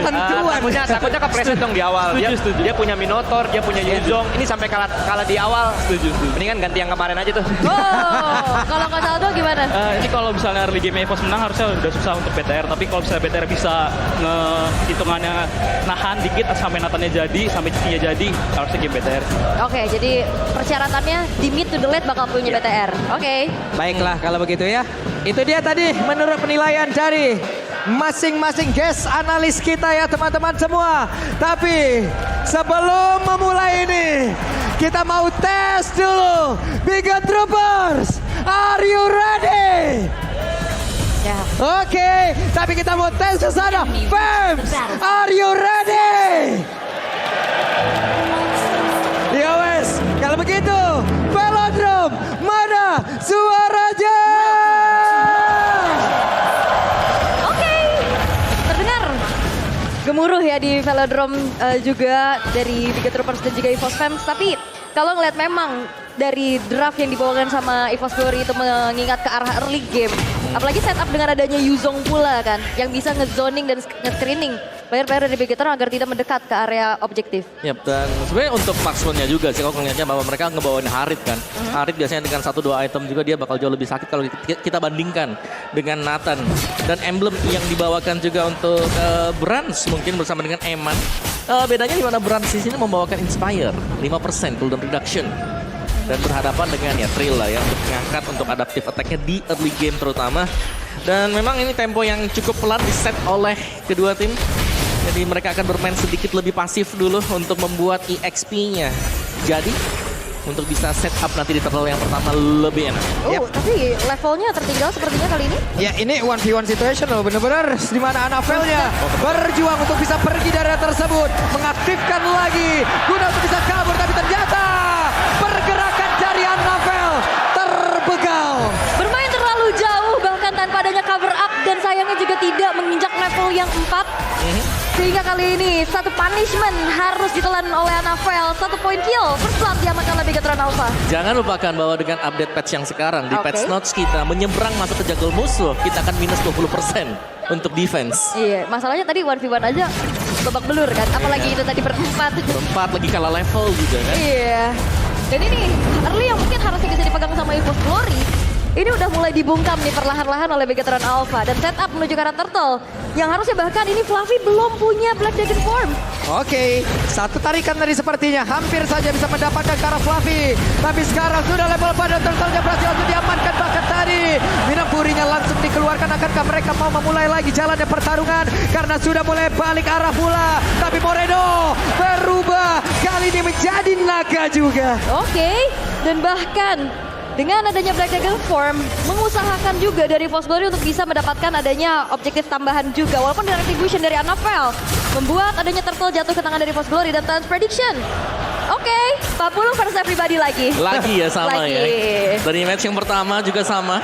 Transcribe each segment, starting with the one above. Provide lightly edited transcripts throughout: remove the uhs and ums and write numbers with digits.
ketentuan. Takutnya kepreset dong di awal. Dia punya Minotaur, dia punya Yuzong. Ini sampai kalah di awal. Mendingan ganti yang kemarin aja tuh. Oh, kalau Kak Saldo gimana? Ini kalau misalnya early game EVOS menang harusnya udah susah untuk BTR. Tapi kalau misalnya BTR bisa hitungannya nahan dikit sampai Nathannya jadi, sampai Cici-nya jadi, harusnya game BTR. Oke, jadi persyaratannya di mid to the late bakal punya BTR. Oke. Baiklah kalau begitu ya. Itu dia tadi menurut penilaian dari masing-masing guest analis kita ya teman-teman semua. Tapi sebelum memulai ini, kita mau tes dulu. Bigot Troopers, are you ready? Ya. Oke, tapi kita mau tes ke sana. Fams, are you ready? Ya wes, kalau begitu, Velodrome, mana suaranya? Oke. Terdengar gemuruh ya di Velodrome juga dari Bigot Troopers dan juga EVOS Fans. Tapi kalau ngeliat memang dari draft yang dibawakan sama EVOS Glory itu mengingat ke arah early game. Apalagi setup dengan adanya Yuzong pula kan, yang bisa nge-zoning dan nge-screening player-player dari Bigotter agar tidak mendekat ke area objektif. Yap, dan sebenarnya untuk marksman-nya juga sih kalau ngeliatnya bahwa mereka ngebawain Harit kan. Harit biasanya dengan 1-2 item juga dia bakal jauh lebih sakit kalau kita bandingkan dengan Nathan. Dan emblem yang dibawakan juga untuk Brands mungkin bersama dengan Eman. Bedanya di mana Brands di sini membawakan Inspire, 5% cooldown reduction. Dan berhadapan dengan ya Trill lah ya untuk mengangkat untuk adaptive attack-nya di early game terutama. Dan memang ini tempo yang cukup pelan di-set oleh kedua tim. Jadi mereka akan bermain sedikit lebih pasif dulu untuk membuat EXP-nya. Jadi untuk bisa set up nanti di turtle yang pertama lebih enak. Oh, tapi levelnya tertinggal sepertinya kali ini. Ya ini 1v1 situation loh, bener-bener di mana Anavelnya berjuang untuk bisa pergi dari area tersebut, mengaktifkan lagi guna untuk bisa kabur, tapi ternyata pergerakan dari Anavel terbegal. Bermain terlalu jauh bahkan tanpa adanya cover up dan sayangnya juga tidak menginjak level yang 4. Sehingga kali ini satu punishment harus ditelan oleh Anavel. 1 point kill, first blood diamankan oleh Bigatron Alpha. Jangan lupakan bahwa dengan update patch yang sekarang di patch notes kita menyeberang masuk ke jungle musuh, kita akan minus 20% untuk defense. Iya, masalahnya tadi 1v1 aja babak belur kan, apalagi itu tadi berempat. Berempat lagi kalah level juga kan. Iya. Dan ini early yang mungkin harusnya bisa dipegang sama EVOS Glory. Ini udah mulai dibungkam nih perlahan-lahan oleh Bigatron Alpha dan setup menuju ke arah turtle. Yang harusnya bahkan ini Fluffy belum punya Black Dragon Form. Oke, satu tarikan tadi sepertinya hampir saja bisa mendapatkan ke arah Fluffy. Tapi sekarang sudah level pada turtle-nya berhasil langsung diamankan bahkan tadi. Minapurinya langsung dikeluarkan, akankah mereka mau memulai lagi jalannya pertarungan? Karena sudah mulai balik arah pula. Tapi Moreno berubah, kali ini menjadi naga juga. Oke, dan bahkan dengan adanya Black Dragon Form, mengusahakan juga dari EVOS Glory untuk bisa mendapatkan adanya objektif tambahan juga. Walaupun dengan retribution dari Anavel, membuat adanya turtle jatuh ke tangan dari EVOS Glory dan Talent Prediction. Oke, 40 versus everybody lagi. Lagi ya sama Lagi. ya. Dari match yang pertama juga sama.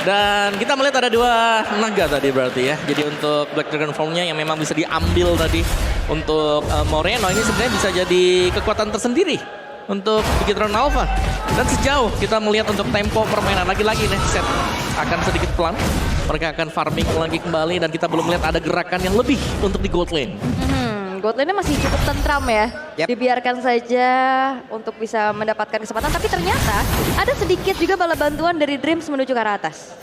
Dan kita melihat ada 2 naga tadi berarti ya. Jadi untuk Black Dragon Form-nya yang memang bisa diambil tadi untuk Moreno ini sebenarnya bisa jadi kekuatan tersendiri untuk Bigatron Alpha. Dan sejauh kita melihat untuk tempo permainan lagi-lagi nih set akan sedikit pelan. Mereka akan farming lagi kembali dan kita belum melihat ada gerakan yang lebih untuk di gold lane. Gold lane-nya masih cukup tentram ya. Yep. Dibiarkan saja untuk bisa mendapatkan kesempatan. Tapi ternyata ada sedikit juga bala bantuan dari Dreams menuju ke arah atas.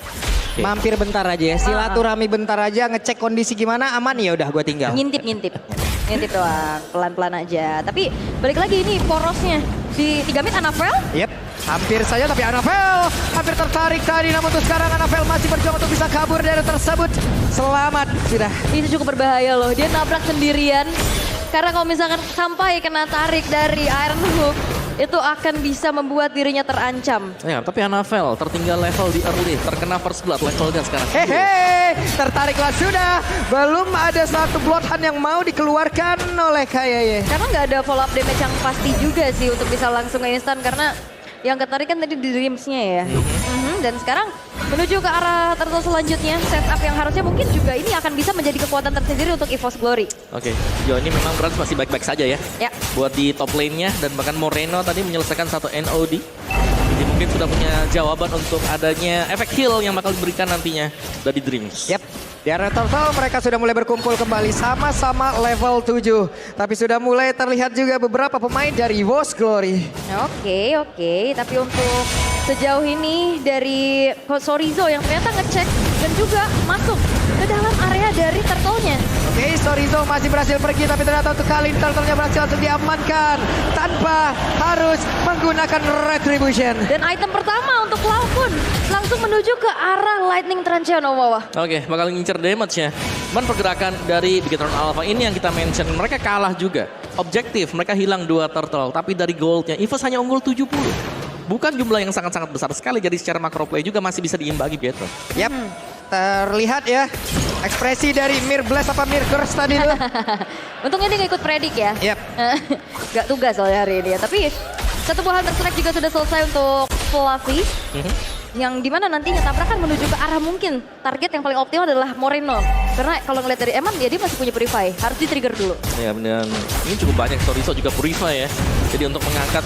Mampir bentar aja ya, silaturahmi bentar aja, ngecek kondisi gimana, aman ya udah gue tinggal. Ngintip doang, pelan-pelan aja. Tapi balik lagi ini porosnya di 3 mid Anavel. Yep, hampir saja tapi Anavel hampir tertarik tadi, namun untuk sekarang Anavel masih berjuang untuk bisa kabur dari tersebut. Selamat sudah. Ini cukup berbahaya loh, dia nabrak sendirian. Karena kalau misalkan sampai kena tarik dari Iron Hook, itu akan bisa membuat dirinya terancam. Ya, tapi Anavel tertinggal level di early, terkena first blood levelnya sekarang. Hehe, tertariklah sudah. Belum ada satu bloodhound yang mau dikeluarkan oleh Kayaye. Karena nggak ada follow up damage yang pasti juga sih untuk bisa langsung instan karena yang ketarik kan tadi di Dreams-nya ya. Dan sekarang menuju ke arah turtle selanjutnya, setup yang harusnya mungkin juga ini akan bisa menjadi kekuatan tersendiri untuk EVOS Glory. Oke, sejauh ini memang Brands masih baik-baik saja ya. Ya. Buat di top lane-nya dan bahkan Moreno tadi menyelesaikan satu NOD. Jadi mungkin sudah punya jawaban untuk adanya efek heal yang bakal diberikan nantinya dari Dreams. Yap, di area turtle mereka sudah mulai berkumpul kembali sama-sama level 7. Tapi sudah mulai terlihat juga beberapa pemain dari EVOS Glory. Oke. Tapi untuk sejauh ini dari Coach Sorizo yang ternyata ngecek dan juga masuk ke dalam area dari turtle-nya. Oke, Sorizo masih berhasil pergi, tapi ternyata untuk kali ini turtle-nya berhasil langsung diamankan tanpa harus menggunakan Retribution. Dan item pertama untuk Cloud pun langsung menuju ke arah Lightning Tranche Nowawa. Oke, bakal ngincer damage-nya. Cuman pergerakan dari Bigetron Alpha ini yang kita mention, mereka kalah juga. Objektif, mereka hilang 2 turtle, tapi dari gold-nya EVOS hanya unggul 70. Bukan jumlah yang sangat-sangat besar sekali, jadi secara macro play juga masih bisa diimbangi Bigetron. Yap, terlihat ya ekspresi dari Mir Blast apa Mir Curse tadi tuh. Untungnya dia nggak ikut predik ya. Yap. Gak tugas soalnya hari ini ya. Tapi satu buah Hunter Strike juga sudah selesai untuk Fluffy. Yang dimana nantinya tabrakan menuju ke arah mungkin target yang paling optimal adalah Moreno. Karena kalau ngeliat dari Eman dia masih punya Purify. Harus di-trigger dulu. Ya benar. Ini cukup banyak Sorizo juga Purify ya. Jadi untuk mengangkat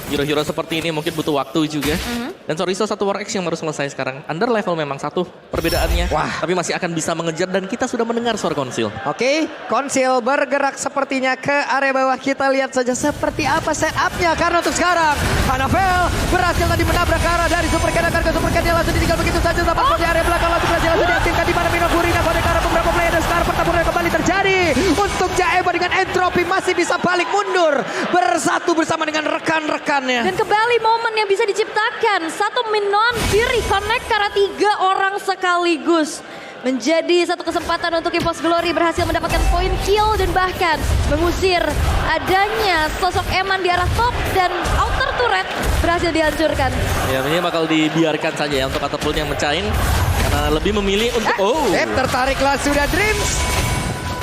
hero-hero seperti ini mungkin butuh waktu juga. Dan Sorizo 1 War X yang baru selesai sekarang. Under level memang 1 perbedaannya. Wah. Tapi masih akan bisa mengejar dan kita sudah mendengar suara Konsil. Oke, Konsil bergerak sepertinya ke area bawah. Kita lihat saja seperti apa setupnya. Karena untuk sekarang, Hanavel berhasil tadi menabrak ke arah dari Super Cat. Akan ke Super Cat yang langsung ditinggal begitu saja. Sampai di area belakang langsung berhasil diaktifkan. Di mana Mino Furina pada ke arah beberapa player. Dan sekarang pertempuran kembali terjadi. Untuk Jaeba dengan Entropy masih bisa balik mundur. Bersatu bersama dengan rekan-rekannya. Dan kembali momen yang bisa diciptakan. Satu Minon Fury connect karena 3 orang sekaligus. Menjadi satu kesempatan untuk EVOS Glory berhasil mendapatkan poin kill dan bahkan mengusir adanya sosok Eman di arah top dan outer turret berhasil dihancurkan. Ya ini bakal dibiarkan saja ya untuk ataupun yang mecahin. Karena lebih memilih untuk... Tertariklah sudah Dreams.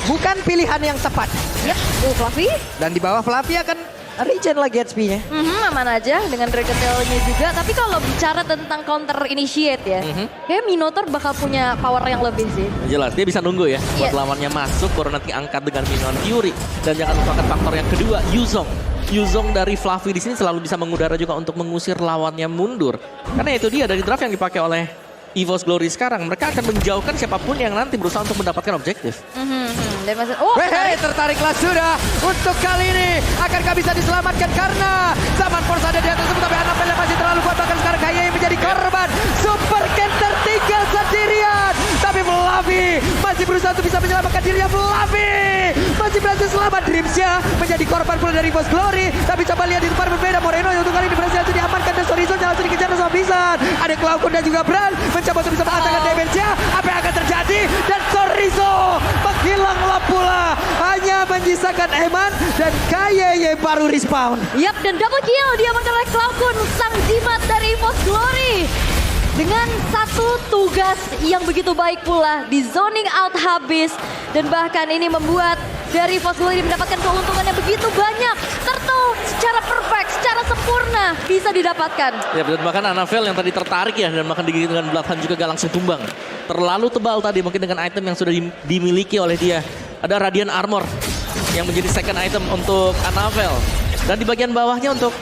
Bukan pilihan yang tepat. Yap, Fluffy. Dan di bawah Fluffy akan regen lagi HP-nya. Aman aja dengan Dragon Tail-nya juga. Tapi kalau bicara tentang counter initiate ya, kayak Minotaur bakal punya power yang lebih sih. Jelas, dia bisa nunggu ya. Buat Iya. lawannya masuk, baru nanti angkat dengan Minion Fury. Dan jangan lupakan faktor yang kedua, Yuzong. Yuzong dari Fluffy di sini selalu bisa mengudara juga untuk mengusir lawannya mundur. Karena itu dia dari draft yang dipakai oleh EVOS Glory sekarang. Mereka akan menjauhkan siapapun yang nanti berusaha untuk mendapatkan objektif. Dan masih, Tertariklah sudah. Untuk kali ini akankah bisa diselamatkan karena Zaman Force ada di atas tersebut. Tapi Hanavel masih terlalu kuat. Bahkan sekarang Kaye yang menjadi korban. Super Cat tertinggal sendirian. Tapi Fluffy masih berusaha untuk bisa menyelamatkan dirinya. Fluffy masih berhasil selamat. Dreams-nya menjadi korban pula dari EVOS Glory. Tapi coba lihat di tempat berbeda. Moreno yang untuk kali ini berhasil langsung diamankan. Dan Sorizo langsung dikejar sama Bizan. Ada Cloud dan juga Bran mencoba untuk bisa mengatakan damage-nya. Apa yang akan terjadi? Dan Sorizo menghilanglah pula. Hanya menyisakan Eman dan Kaye yang baru respawn. Yap, dan double kill diamankan oleh Cloudkun, sang jimat dari EVOS Glory. Dengan satu tugas yang begitu baik pula, di zoning out habis. Dan bahkan ini membuat dari EVOS Glory mendapatkan keuntungan yang begitu banyak. Turtle secara perfect, secara sempurna bisa didapatkan. Ya, dan bahkan Hanavel yang tadi tertarik ya, dan bahkan digigit dengan Bloodhound juga gak langsung tumbang. Terlalu tebal tadi mungkin dengan item yang sudah dimiliki oleh dia. Ada Radiant Armor yang menjadi second item untuk Hanavel. Dan di bagian bawahnya untuk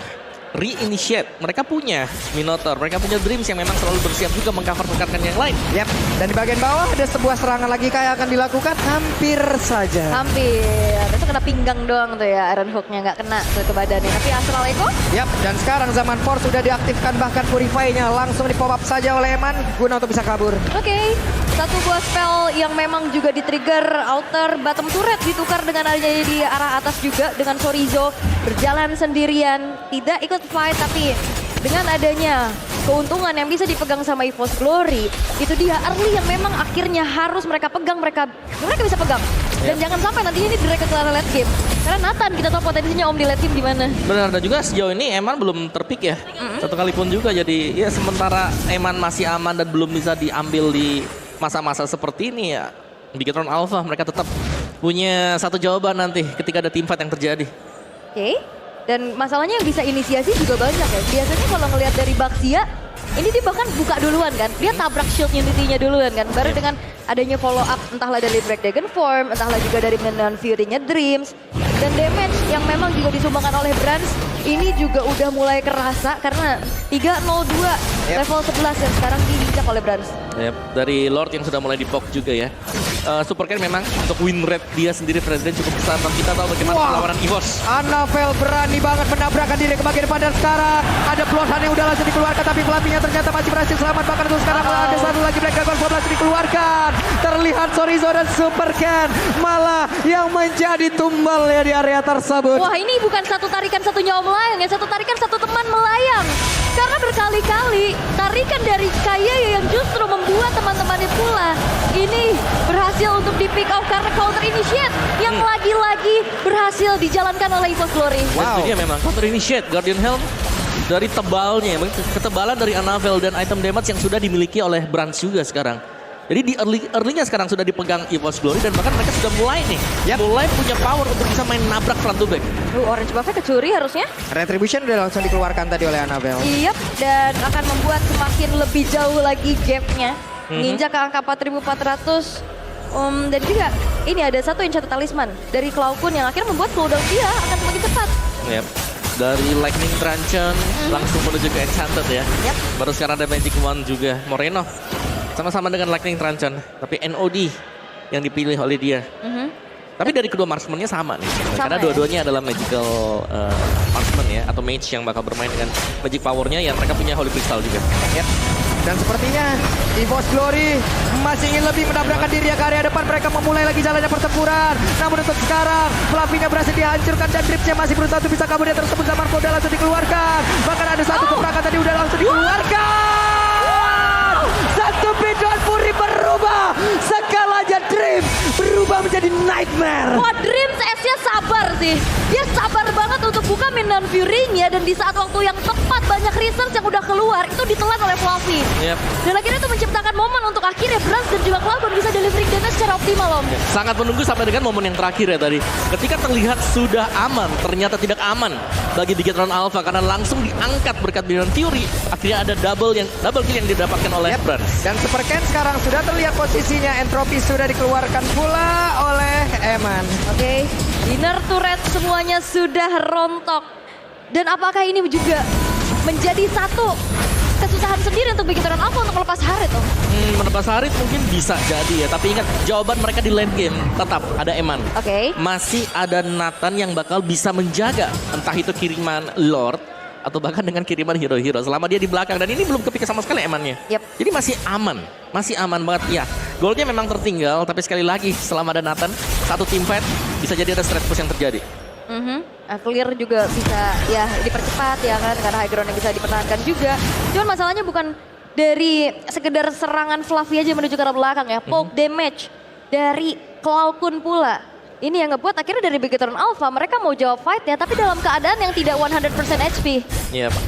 reinitiate. Mereka punya Minotaur, mereka punya Dreams yang memang selalu bersiap juga mengcover rekan yang lain. Yap, dan di bagian bawah ada sebuah serangan lagi kayak akan dilakukan hampir saja. Hampir, itu kena pinggang doang tuh ya, Iron Hook-nya nggak kena tuh ke badannya. Tapi Astral Echo? Yap, dan sekarang Zaman Force sudah diaktifkan, bahkan Purify-nya langsung di pop up saja oleh Eman guna untuk bisa kabur. Oke, satu buah spell yang memang juga di-trigger outer bottom turret ditukar dengan adanya di arah atas juga dengan Sorizo berjalan sendirian, tidak ikut fight tapi dengan adanya keuntungan yang bisa dipegang sama EVOS Glory, itu dia early yang memang akhirnya harus mereka pegang, mereka bisa pegang. Dan jangan sampai nantinya ini direct ke arah late game. Karena Nathan kita tahu potensinya Om di late game di mana. Benar, dan juga sejauh ini Eman belum terpick ya. Satu kali pun juga, jadi ya sementara Eman masih aman dan belum bisa diambil di masa-masa seperti ini ya. Bigetron Alpha mereka tetap punya satu jawaban nanti ketika ada teamfight yang terjadi. Oke. Dan masalahnya yang bisa inisiasi juga banyak ya. Biasanya kalau ngelihat dari Baxia, Ini dia bahkan buka duluan kan. Dia tabrak shield Unity-nya duluan kan. Baru dengan adanya follow up entahlah dari Black Dragon Form, entahlah juga dari Minion Fury-nya Dreams. Dan damage yang memang juga disumbangkan oleh Brans ini juga udah mulai kerasa karena 302 level 11 yang sekarang diinjak oleh Brans. Yep, dari Lord yang sudah mulai dipok juga ya. Supercan memang untuk win rate dia sendiri Presiden cukup besar. Dan kita tahu bagaimana perlawanan EVOS. Annabel berani banget menabrakkan diri ke bagian depan dan sekarang ada pelosan yang udah langsung dikeluarkan tapi pelatihnya ternyata masih berhasil selamat. Bahkan untuk sekarang ada satu lagi Black Dragon Form langsung dikeluarkan. Terlihat Sorizo dan Supercan malah yang menjadi tumbal ya di area tersebut. Wah, ini bukan satu tarikan satunya Om Melayang ya, satu tarikan satu teman melayang. Karena berkali-kali tarikan dari Kaya yang justru membuat teman-temannya pula ini berhasil untuk di pick off karena counter initiate yang lagi-lagi berhasil dijalankan oleh EVOS Glory. Dan itu dia memang counter initiate Guardian Helm dari tebalnya, ketebalan dari Annabel dan item damage yang sudah dimiliki oleh Brans juga sekarang. Jadi di early-nya sekarang sudah dipegang EVOS Glory dan bahkan mereka sudah mulai nih. Mulai punya power untuk bisa main nabrak front to back. Orange buff-nya kecuri harusnya. Retribution udah langsung dikeluarkan tadi oleh Annabel. Iya, dan akan membuat semakin lebih jauh lagi gap-nya. Ninja ke angka 4.400. Dan juga ini ada satu enchant talisman dari Claw Kun yang akhirnya membuat cooldown dia akan semakin cepat. Yep. Dari Lightning Truncheon langsung menuju ke Enchanted ya. Baru sekarang ada Magic Wand juga. Moreno sama-sama dengan Lightning Truncheon, tapi NOD yang dipilih oleh dia. Tapi dari kedua marksman-nya sama nih. Karena dua-duanya adalah magical marksman ya, atau mage yang bakal bermain dengan magic power-nya yang mereka punya Holy Crystal juga. Dan sepertinya EVOS Glory masih ingin lebih mendapatkan diri ke area depan. Mereka memulai lagi jalannya pertempuran. Namun untuk sekarang Fluffy-nya berhasil dihancurkan dan Drips-nya masih berusaha untuk bisa kabur. Dia tersebut zaman udah langsung dikeluarkan. Bahkan ada satu keprakan tadi udah langsung dikeluarkan. Satu Bidon Fury berubah. Skalanya Dreams berubah menjadi Nightmare. Wah, Dreams S-nya sabar sih. Dia sabar banget untuk buka Minion Fury-nya dan di saat waktu yang tepat banyak research yang udah keluar itu ditelan oleh Fluffy. Dan akhirnya itu menciptakan momen untuk akhirnya Brans dan juga Cloud bisa delivering damage secara optimal, Om. Sangat menunggu sampai dengan momen yang terakhir ya tadi. Ketika terlihat sudah aman, ternyata tidak aman bagi Bigetron Alpha karena langsung diangkat berkat Minion Fury. Akhirnya ada double kill yang didapatkan oleh Brans. Dan Supercan sekarang sudah terlihat posisinya. Entropy sudah dikeluarkan pula oleh Eman. Oke, inner turret semuanya sudah rontok. Dan apakah ini juga menjadi satu kesusahan sendiri untuk Bigetron Alpha untuk melepas Harit, Om? Melepas Harit mungkin bisa jadi ya, tapi ingat jawaban mereka di late game tetap ada Eman. Masih ada Nathan yang bakal bisa menjaga entah itu kiriman Lord atau bahkan dengan kiriman hero-hero selama dia di belakang dan ini belum kepikir sama sekali Emannya. Jadi masih aman banget ya. Goalnya memang tertinggal tapi sekali lagi selama ada Nathan satu team fight bisa jadi ada straight push yang terjadi. Clear juga bisa ya dipercepat ya kan karena high ground yang bisa dipertahankan juga. Cuman masalahnya bukan dari sekedar serangan Fluffy aja menuju ke arah belakang ya. Poke damage dari Claw Kun pula. Ini yang ngebuat akhirnya dari Bigetron Alpha mereka mau jawab fight ya tapi dalam keadaan yang tidak 100% HP. Iya Pak.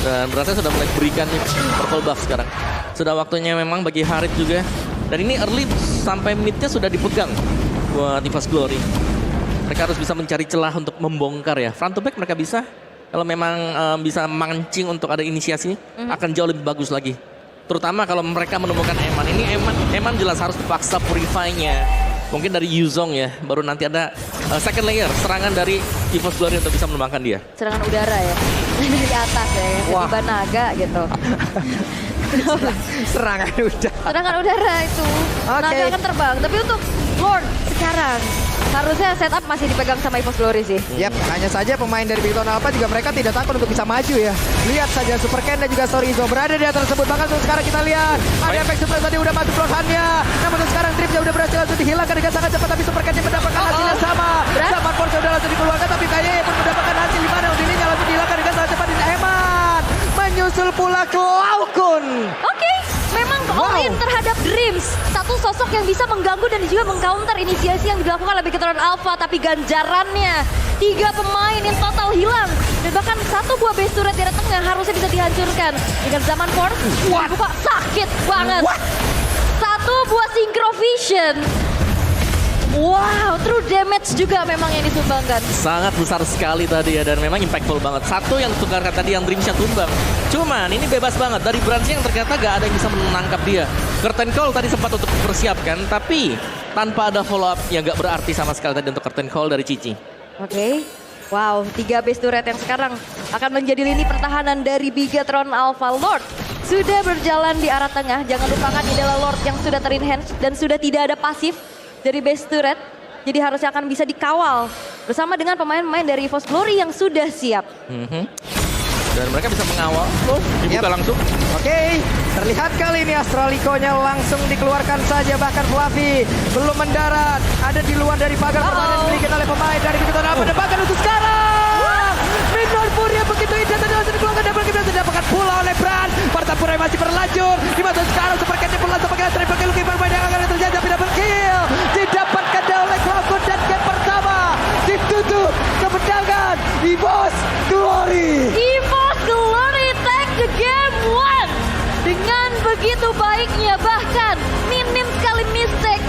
Dan berasa sudah mulai berikan nih purple buff sekarang. Sudah waktunya memang bagi Harit juga. Dan ini early sampai midnya sudah dipegang buat EVOS Glory. Mereka harus bisa mencari celah untuk membongkar ya. Front to back mereka bisa. Kalau memang bisa mancing untuk ada inisiasi akan jauh lebih bagus lagi. Terutama kalau mereka menemukan Eman. Ini Eman jelas harus dipaksa purify-nya. Mungkin dari Yuzong ya, baru nanti ada second layer serangan dari EVOS Glory untuk bisa menumbangkan dia. Serangan udara ya, dari atas ya, tiba naga gitu. Serangan udara itu, naga akan terbang. Tapi untuk Lord sekarang harusnya setup masih dipegang sama EVOS Glory sih. Hanya saja pemain dari Bigetron Alpha juga mereka tidak takut untuk bisa maju ya. Lihat saja Supercan dan juga Sorizo berada di atas tersebut. Bahkan untuk sekarang kita lihat ada efek surprise tadi udah masuk pelosannya. Namun untuk sekarang Dripsnya udah berhasil langsung dihilangkan dengan sangat cepat. Tapi Supercan yang mendapatkan hasilnya sama. Zaman Force sudah langsung dikeluarkan tapi kayaknya pun mendapatkan hasil di mana. Udininya langsung dihilangkan dengan sangat cepat. Di Eman menyusul pula Claw Kun. Memang all in terhadap Dreams. Satu sosok yang bisa mengganggu dan juga mengcounter inisiasi yang dilakukan oleh Bigetron Alpha. Tapi ganjarannya 3 pemain yang total hilang. Dan bahkan satu buah base turret di arah tengah harusnya bisa dihancurkan. Dengan zaman Force, kok sakit banget. Satu buah Synchro Vision. Wow, true damage damage juga memang yang disumbangkan. Sangat besar sekali tadi ya, dan memang impactful banget. Satu yang ditukarkan tadi yang Dreamsnya tumbang. Cuman ini bebas banget dari Branch yang ternyata gak ada yang bisa menangkap dia. Curtain Call tadi sempat untuk dipersiapkan, tapi tanpa ada follow up yang gak berarti sama sekali tadi untuk Curtain Call dari Cici. Oke. Wow, 3 base turret yang sekarang akan menjadi lini pertahanan dari Bigetron Alpha Lord. Sudah berjalan di arah tengah, jangan lupakan ini adalah Lord yang sudah ter-enhance dan sudah tidak ada pasif dari base turret. Jadi harusnya akan bisa dikawal bersama dengan pemain-pemain dari EVOS Glory yang sudah siap. Dan mereka bisa mengawal. Loh, dibuka langsung. Oke, terlihat kali ini Astralico-nya langsung dikeluarkan saja. Bahkan Fluffy belum mendarat. Ada di luar dari pagar pertahanan dimiliki oleh pemain dari Bigetron Alpha. Dan bahkan untuk sekarang Midnight Fury yang begitu indah tadi langsung dikeluarkan. Double kill dan didapatkan pula oleh Bran. Pertempuran masih berlanjut. Di masa sekarang sepertinya pula sebagai triple kill. Bermain yang akan terjadi tapi double kill. Didapatkan oleh Cloud dan game pertama ditutup kemenangan EVOS Glory. EVOS Glory take the game one. Dengan begitu baiknya bahkan